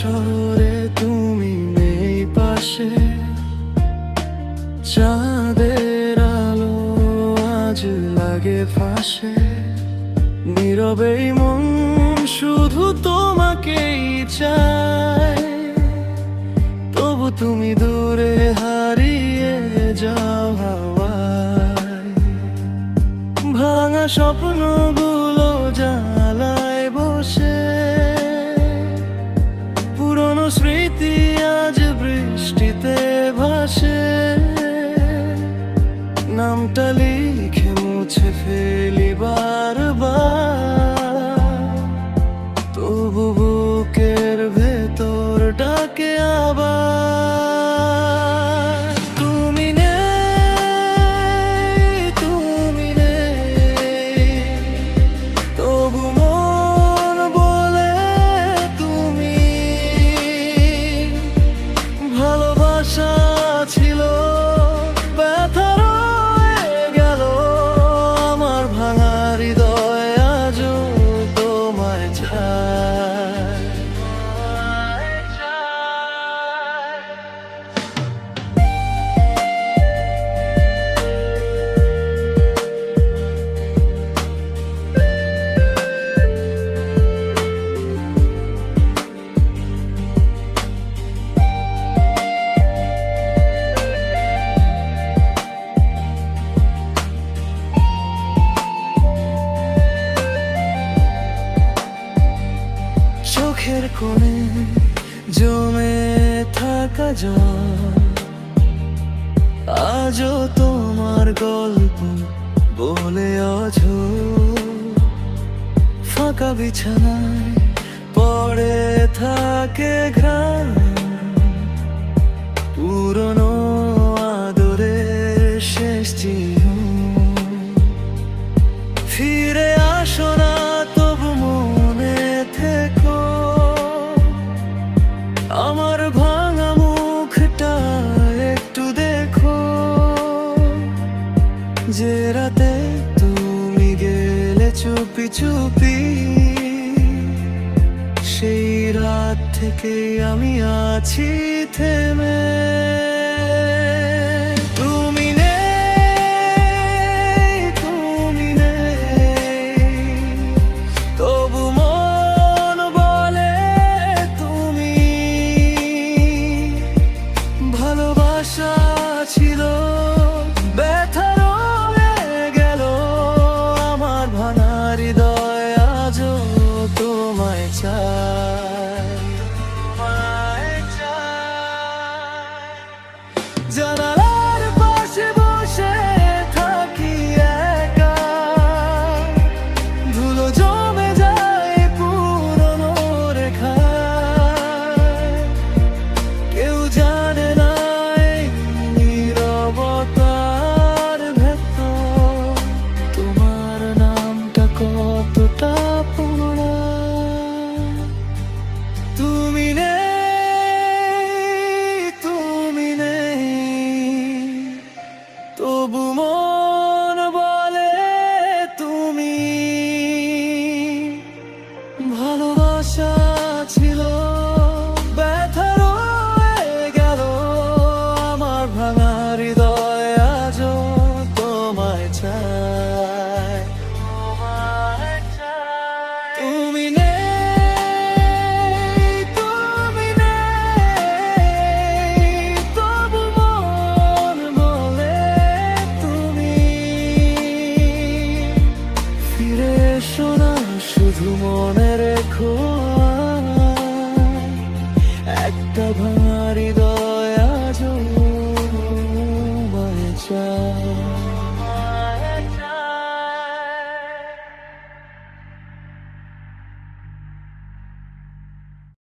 শহরে তুমি নেই পাশে, চাঁদের আলো আজ লাগে ফাঁসে। নীরবেই মন শুধু তোমাকেই চায়, তবু তুমি দূরে হারিয়ে যাও হাওয়ায়। ভাঙা স্বপ্নগুলো জানালায় বসে, পুরনো স্মৃতি আজ বৃষ্টিতে ভাসে। নামটা লিখে মুছে ফেলি বারবার, তবু বুকের ভেতর ডাকে আবার। তুমি নেই, তুমি নেই, তবু মন বলে তুমি। ভালোবাসা ছিল ব্যথা রয়ে গেল, আমার ভাঙা হৃদয় আজও তোমায় চায়। চোখের কোণে জমে থাকা জল আজও তোমার গল্প বলে অঝোর। ফাঁকা বিছানায় পড়ে থাকে ঘ্রাণ, পুরনো আদরের শেষ চিহ্ন। ফিরে আসো না তবু মনে থেকো, আমার ভাঙা মুখটা একটু দেখো। যে রাতে তুমি গেলে চুপি চুপি, সেই রাত থেকে আমি আছি থেমে।